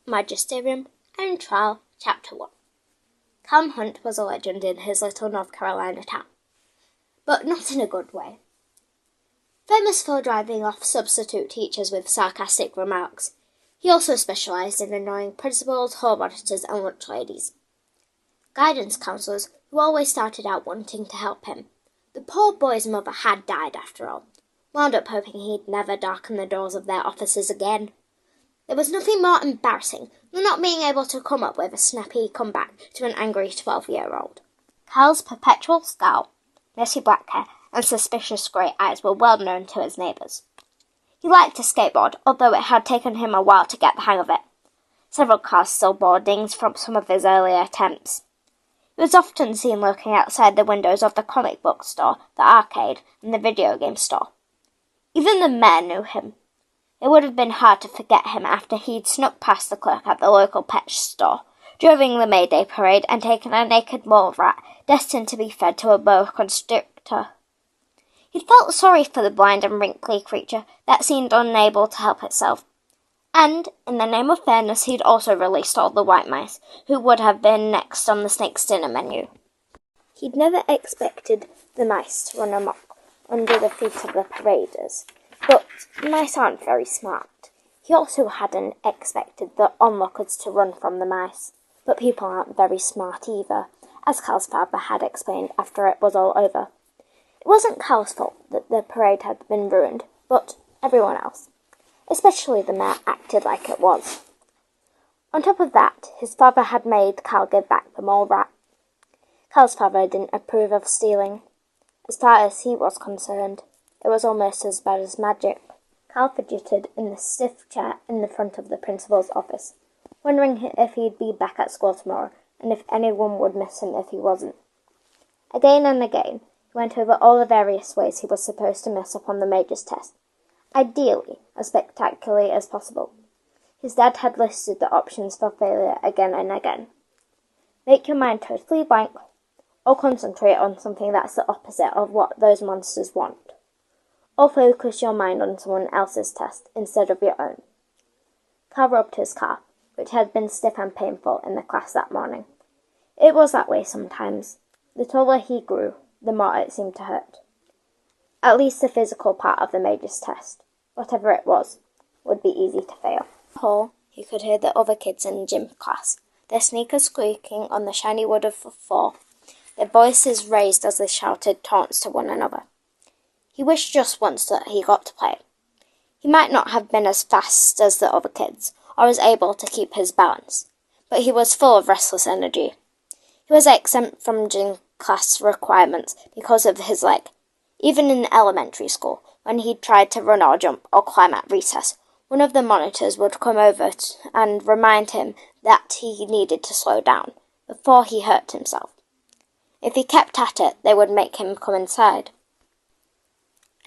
Magisterium and Trial, Chapter 1. Cam Hunt was a legend in his little North Carolina town, but not in a good way. Famous for driving off substitute teachers with sarcastic remarks, he also specialised in annoying principals, hall monitors and lunch ladies. Guidance counsellors who always started out wanting to help him. The poor boy's mother had died after all, wound up hoping he'd never darken the doors of their offices again. There was nothing more embarrassing than not being able to come up with a snappy comeback to an angry 12-year-old. Cal's perpetual scowl, messy black hair, and suspicious grey eyes were well known to his neighbours. He liked to skateboard, although it had taken him a while to get the hang of it. Several cars still bore dings from some of his earlier attempts. He was often seen looking outside the windows of the comic book store, the arcade, and the video game store. Even the mayor knew him. It would have been hard to forget him after he'd snuck past the clerk at the local pet store, driven the May Day parade, and taken a naked mole rat destined to be fed to a boa constrictor. He'd felt sorry for the blind and wrinkly creature that seemed unable to help itself. And, in the name of fairness, he'd also released all the white mice, who would have been next on the snake's dinner menu. He'd never expected the mice to run amok under the feet of the paraders, but mice aren't very smart. He also hadn't expected the onlookers to run from the mice, but people aren't very smart either, as Cal's father had explained after it was all over. It wasn't Cal's fault that the parade had been ruined, but everyone else. Especially the mayor acted like it was. On top of that, his father had made Cal give back the mole rat. Cal's father didn't approve of stealing. As far as he was concerned, it was almost as bad as magic. Cal fidgeted in the stiff chair in the front of the principal's office, wondering if he'd be back at school tomorrow, and if anyone would miss him if he wasn't. Again and again, he went over all the various ways he was supposed to mess up on the majors test, ideally as spectacularly as possible. His dad had listed the options for failure again and again. Make your mind totally blank, or concentrate on something that's the opposite of what those monsters want. Or focus your mind on someone else's test instead of your own. Cal rubbed his calf, which had been stiff and painful in the class that morning. It was that way sometimes. The taller he grew, the more it seemed to hurt. At least the physical part of the majors test, whatever it was, would be easy to fail. In the hall, he could hear the other kids in gym class, their sneakers squeaking on the shiny wood of the floor, their voices raised as they shouted taunts to one another. He wished just once that he got to play. He might not have been as fast as the other kids, or as able to keep his balance, but he was full of restless energy. He was exempt from gym class requirements because of his leg. Even in elementary school, when he tried to run or jump or climb at recess, one of the monitors would come over and remind him that he needed to slow down before he hurt himself. If he kept at it, they would make him come inside.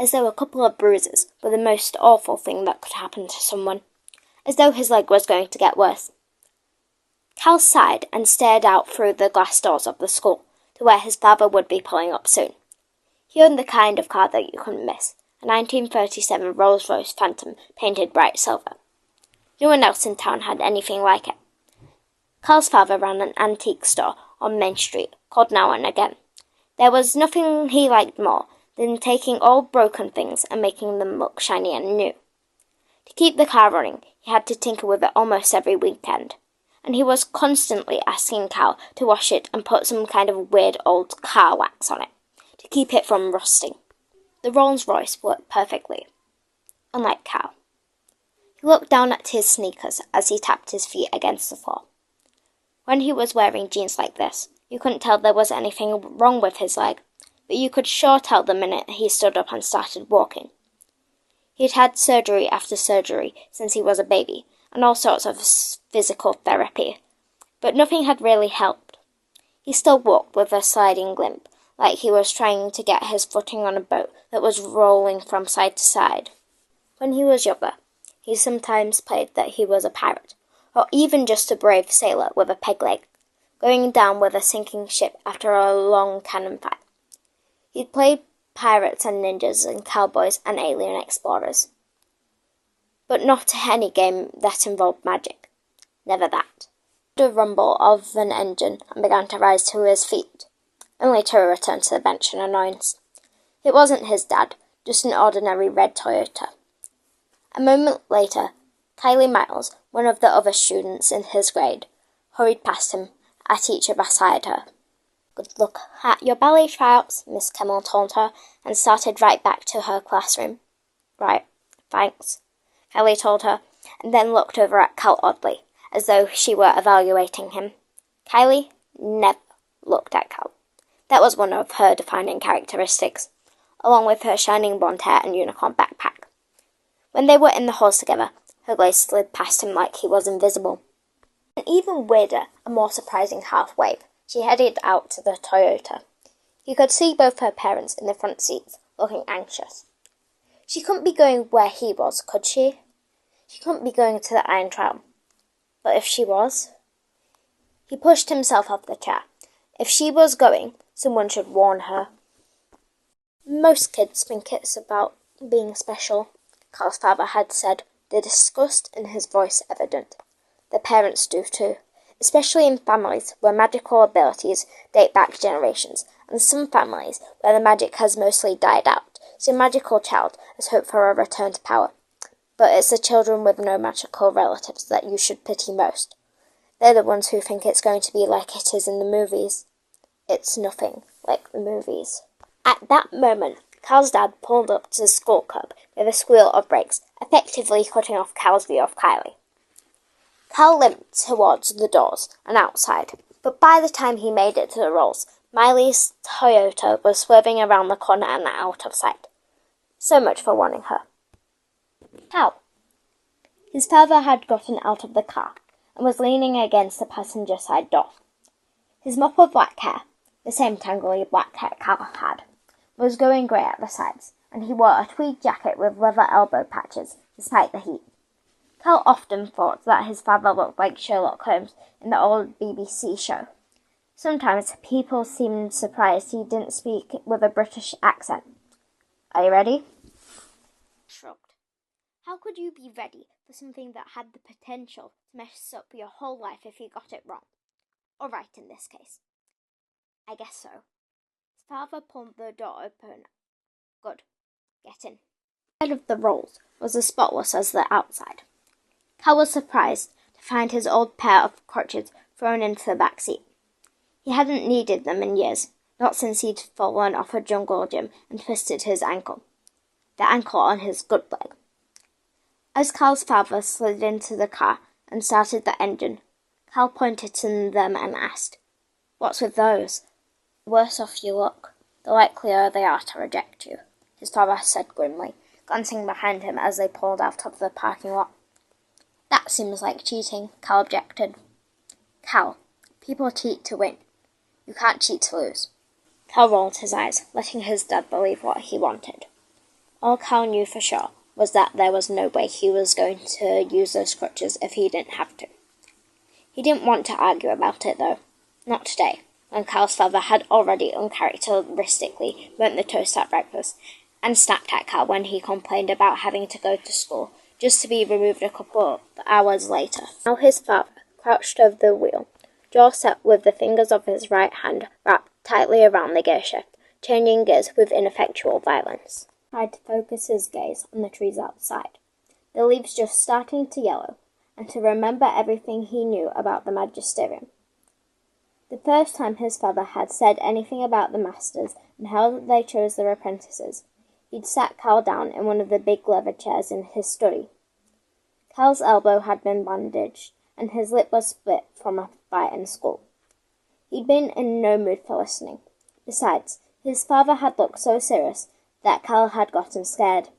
As though a couple of bruises were the most awful thing that could happen to someone, as though his leg was going to get worse. Cal sighed and stared out through the glass doors of the school to where his father would be pulling up soon. He owned the kind of car that you couldn't miss, a 1937 Rolls-Royce Phantom painted bright silver. No one else in town had anything like it. Cal's father ran an antique store on Main Street, called Now and Again. There was nothing he liked more than taking old broken things and making them look shiny and new. To keep the car running, he had to tinker with it almost every weekend, and he was constantly asking Cal to wash it and put some kind of weird old car wax on it, to keep it from rusting. The Rolls-Royce worked perfectly, unlike Cal. He looked down at his sneakers as he tapped his feet against the floor. When he was wearing jeans like this, you couldn't tell there was anything wrong with his leg, but you could sure tell the minute he stood up and started walking. He'd had surgery after surgery since he was a baby, and all sorts of physical therapy, but nothing had really helped. He still walked with a sliding limp, like he was trying to get his footing on a boat that was rolling from side to side. When he was younger, he sometimes played that he was a pirate, or even just a brave sailor with a peg leg, going down with a sinking ship after a long cannon fight. He'd played pirates and ninjas and cowboys and alien explorers, but not any game that involved magic. Never that. The rumble of an engine and began to rise to his feet, only to return to the bench in annoyance. It wasn't his dad, just an ordinary red Toyota. A moment later, Kylie Miles, one of the other students in his grade, hurried past him, a teacher beside her. Good luck at your ballet tryouts, Miss Kemmel told her, and started right back to her classroom. Right, thanks, Kylie told her, and then looked over at Cal oddly, as though she were evaluating him. Kylie never looked at Cal. That was one of her defining characteristics, along with her shining blonde hair and unicorn backpack. When they were in the halls together, her gaze slid past him like he was invisible. An even weirder and more surprising half-wave, she headed out to the Toyota. You could see both her parents in the front seats, looking anxious. She couldn't be going where he was, could she? She couldn't be going to the iron trial. But if she was? He pushed himself off the chair. If she was going, someone should warn her. Most kids think it's about being special, Carl's father had said, the disgust in his voice evident. The parents do too, especially in families where magical abilities date back generations, and some families where the magic has mostly died out, so a magical child has hope for a return to power. But it's the children with no magical relatives that you should pity most. They're the ones who think it's going to be like it is in the movies. It's nothing like the movies. At that moment, Cal's dad pulled up to the school curb with a squeal of brakes, effectively cutting off Cal's view of Kylie. Cal limped towards the doors and outside, but by the time he made it to the rolls, Miley's Toyota was swerving around the corner and out of sight. So much for warning her. Cal. His father had gotten out of the car and was leaning against the passenger side door. His mop of black hair, the same tangly black hair Cal had, was going grey at the sides, and he wore a tweed jacket with leather elbow patches, despite the heat. Cal often thought that his father looked like Sherlock Holmes in the old BBC show. Sometimes people seemed surprised he didn't speak with a British accent. Are you ready? Shrugged. How could you be ready for something that had the potential to mess up your whole life if you got it wrong? Or right in this case. I guess so. His father pulled the door open. Good. Get in. Inside of the rolls was as spotless as the outside. Cal was surprised to find his old pair of crutches thrown into the back seat. He hadn't needed them in years, not since he'd fallen off a jungle gym and twisted his ankle. The ankle on his good leg. As Cal's father slid into the car and started the engine, Cal pointed to them and asked, "What's with those?" "The worse off you look, the likelier they are to reject you," his father said grimly, glancing behind him as they pulled out of the parking lot. "That seems like cheating," Cal objected. "Cal, people cheat to win. You can't cheat to lose." Cal rolled his eyes, letting his dad believe what he wanted. All Cal knew for sure was that there was no way he was going to use those crutches if he didn't have to. He didn't want to argue about it, though. Not today, when Cal's father had already uncharacteristically burnt the toast at breakfast and snapped at Cal when he complained about having to go to school, just to be removed a couple of hours later. Now his father crouched over the wheel, jaw set with the fingers of his right hand wrapped tightly around the gearshift, changing gears with ineffectual violence. He tried to focus his gaze on the trees outside, the leaves just starting to yellow, and to remember everything he knew about the Magisterium. The first time his father had said anything about the masters and how they chose their apprentices, he'd sat Cal down in one of the big leather chairs in his study. Cal's elbow had been bandaged, and his lip was split from a fight in school. He'd been in no mood for listening. Besides, his father had looked so serious that Cal had gotten scared.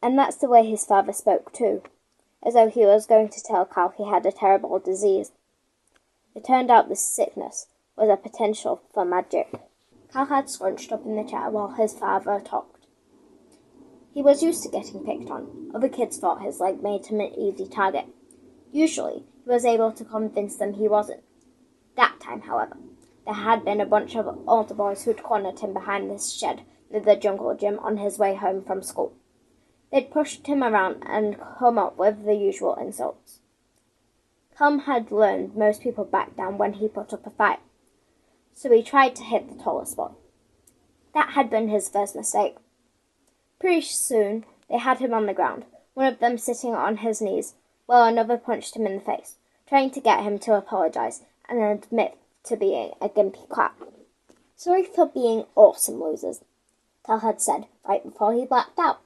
And that's the way his father spoke too, as though he was going to tell Cal he had a terrible disease. It turned out this sickness was a potential for magic. Cal had scrunched up in the chair while his father talked. He was used to getting picked on. Other kids thought his leg made him an easy target. Usually, he was able to convince them he wasn't. That time, however, there had been a bunch of older boys who'd cornered him behind this shed near the jungle gym on his way home from school. They'd pushed him around and come up with the usual insults. Tom had learned most people back down when he put up a fight, so he tried to hit the tallest boy. That had been his first mistake. Pretty soon they had him on the ground, one of them sitting on his knees, while another punched him in the face, trying to get him to apologize and admit to being a gimpy clap. "Sorry for being awesome, losers," Cal had said right before he blacked out.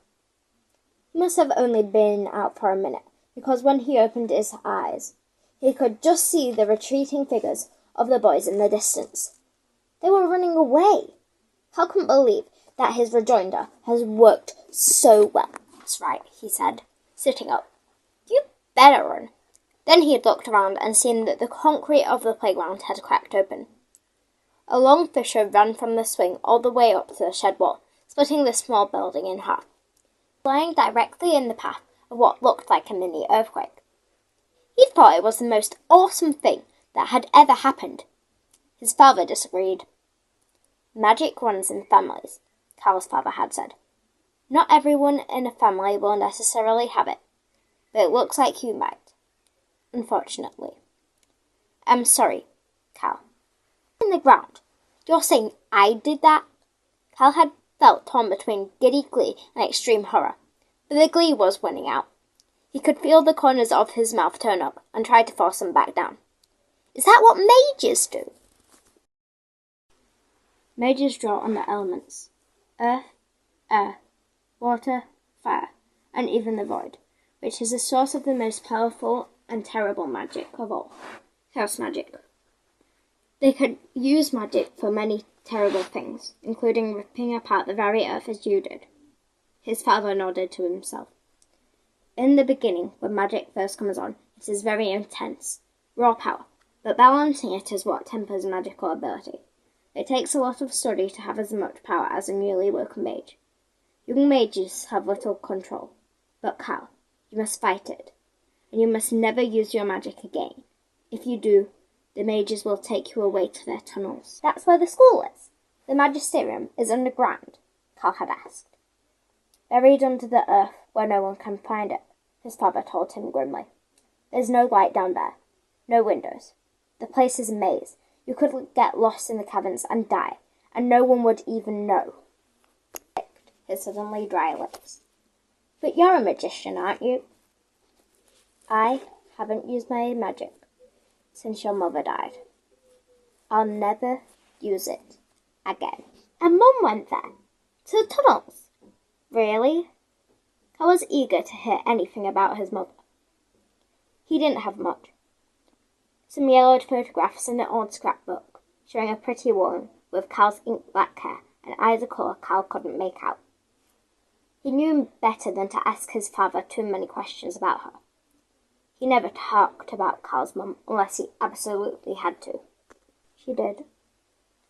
He must have only been out for a minute, because when he opened his eyes, he could just see the retreating figures of the boys in the distance. They were running away. Cal couldn't believe that his rejoinder has worked so well. "That's right," he said, sitting up. "You better run." Then he had looked around and seen that the concrete of the playground had cracked open. A long fissure ran from the swing all the way up to the shed wall, splitting the small building in half, lying directly in the path of what looked like a mini earthquake. He thought it was the most awesome thing that had ever happened. His father disagreed. "Magic runs in families," Cal's father had said. "Not everyone in a family will necessarily have it, but it looks like you might, unfortunately." "I'm sorry, Cal." "In the ground. You're saying I did that?" Cal had felt torn between giddy glee and extreme horror, but the glee was winning out. He could feel the corners of his mouth turn up and try to force them back down. "Is that what mages do?" "Mages draw on the elements: earth, air, water, fire, and even the void, which is the source of the most powerful and terrible magic of all, chaos magic. They could use magic for many terrible things, including ripping apart the very earth as you did." His father nodded to himself. "In the beginning, when magic first comes on, it is very intense, raw power, but balancing it is what tempers magical ability. It takes a lot of study to have as much power as a newly woken mage. Young mages have little control, but Cal, you must fight it, and you must never use your magic again. If you do, the mages will take you away to their tunnels." "That's where the school is? The Magisterium is underground?" Cal had asked. "Buried under the earth where no one can find it," his father told him grimly. "There's no light down there, no windows. The place is a maze. You could get lost in the caverns and die, and no one would even know." His suddenly dry lips. "But you're a magician, aren't you?" "I haven't used my magic since your mother died. I'll never use it again." "And Mum went there? To the tunnels?" "Really?" Cal was eager to hear anything about his mother. He didn't have much. Some yellowed photographs in an old scrapbook, showing a pretty woman with Cal's ink-black hair and eyes of colour Cal couldn't make out. He knew better than to ask his father too many questions about her. He never talked about Cal's mum unless he absolutely had to. "She did,"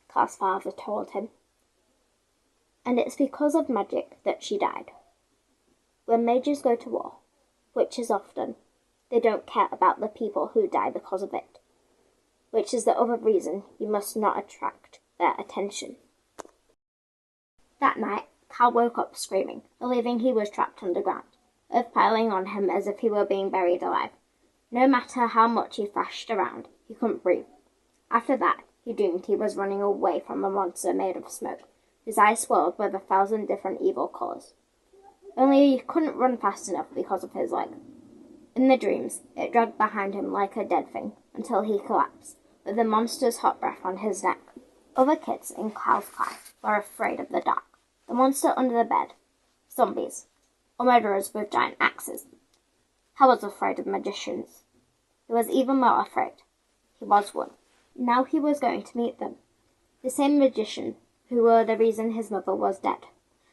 Cal's father told him. "And it's because of magic that she died. When mages go to war, which is often, they don't care about the people who die because of it, which is the other reason you must not attract their attention." That night, Cal woke up screaming, believing he was trapped underground, earth piling on him as if he were being buried alive. No matter how much he thrashed around, he couldn't breathe. After that, he dreamed he was running away from a monster made of smoke, his eyes swirled with 1,000 different evil colours. Only he couldn't run fast enough because of his leg. In the dreams, it dragged behind him like a dead thing until he collapsed, with the monster's hot breath on his neck. Other kids in Cal's class were afraid of the dark, the monster under the bed, zombies, or murderers with giant axes. Cal was afraid of magicians. He was even more afraid. He was one. Now he was going to meet them. The same magician who were the reason his mother was dead.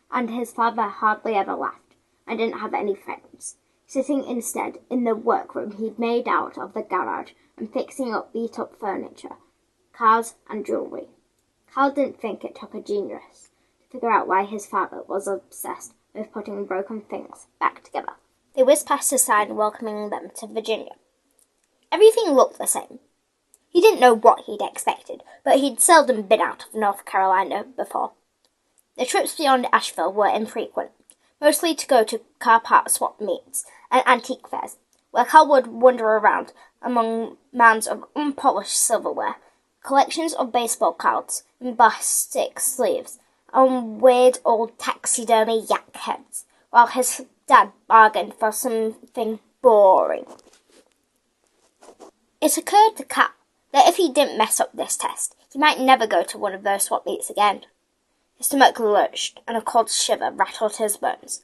And his father hardly ever laughed, and didn't have any friends, sitting instead in the workroom he'd made out of the garage and fixing up beat-up furniture, cars and jewellery. Cal didn't think it took a genius to figure out why his father was obsessed with putting broken things back together. They whizzed past a sign welcoming them to Virginia. Everything looked the same. He didn't know what he'd expected, but he'd seldom been out of North Carolina before. The trips beyond Asheville were infrequent, mostly to go to car park swap meets and antique fairs, where Cal would wander around among mounds of unpolished silverware, collections of baseball cards in plastic sleeves, and weird old taxidermy yak heads, while his dad bargained for something boring. It occurred to Cal that if he didn't mess up this test, he might never go to one of those swap meets again. His stomach lurched, and a cold shiver rattled his bones.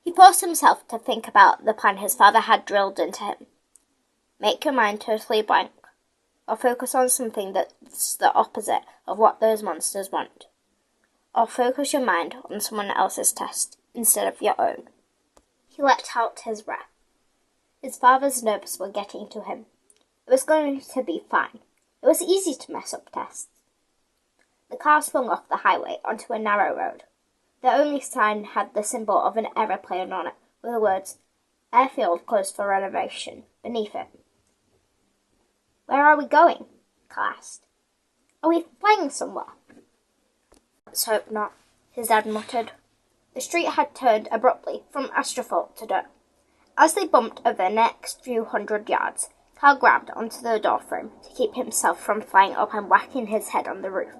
He forced himself to think about the plan his father had drilled into him. Make your mind totally blank, or focus on something that's the opposite of what those monsters want. Or focus your mind on someone else's test instead of your own. He let out his breath. His father's nerves were getting to him. It was going to be fine. It was easy to mess up tests. The car swung off the highway onto a narrow road. The only sign had the symbol of an aeroplane on it, with the words, "Airfield closed for renovation," beneath it. "Where are we going?" Cal asked. "Are we flying somewhere?" "Let's hope not," his dad muttered. The street had turned abruptly from asphalt to dirt. As they bumped over the next few hundred yards, Cal grabbed onto the door frame to keep himself from flying up and whacking his head on the roof.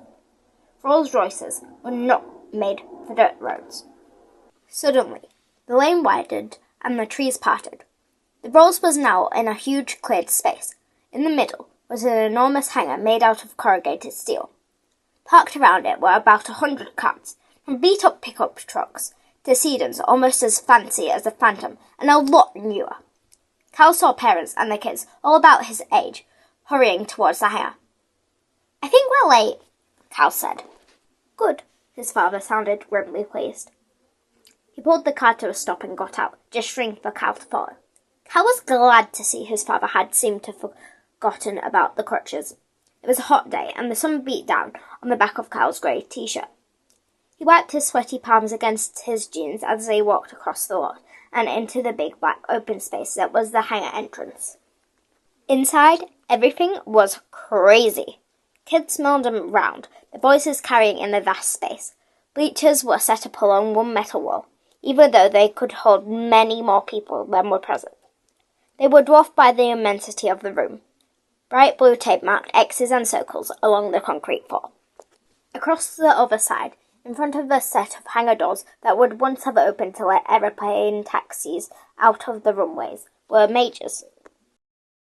Rolls-Royces were not made for dirt roads. Suddenly, the lane widened and the trees parted. The Rolls was now in a huge cleared space. In the middle was an enormous hangar made out of corrugated steel. Parked around it were about 100 cars, from beat-up pickup trucks to sedans almost as fancy as the Phantom and a lot newer. Cal saw parents and their kids, all about his age, hurrying towards the hangar. "I think we're late," Cal said. "Good," his father sounded grimly pleased. He pulled the car to a stop and got out, gesturing for Cal to follow. Cal was glad to see his father had seemed to have forgotten about the crutches. It was a hot day, and the sun beat down on the back of Cal's grey t-shirt. He wiped his sweaty palms against his jeans as they walked across the lot and into the big black open space that was the hangar entrance. Inside, everything was crazy. Kids milled around, their voices carrying in the vast space. Bleachers were set up along one metal wall, even though they could hold many more people than were present. They were dwarfed by the immensity of the room. Bright blue tape marked X's and circles along the concrete floor. Across the other side, in front of a set of hangar doors that would once have opened to let aeroplane taxis out of the runways, were majors,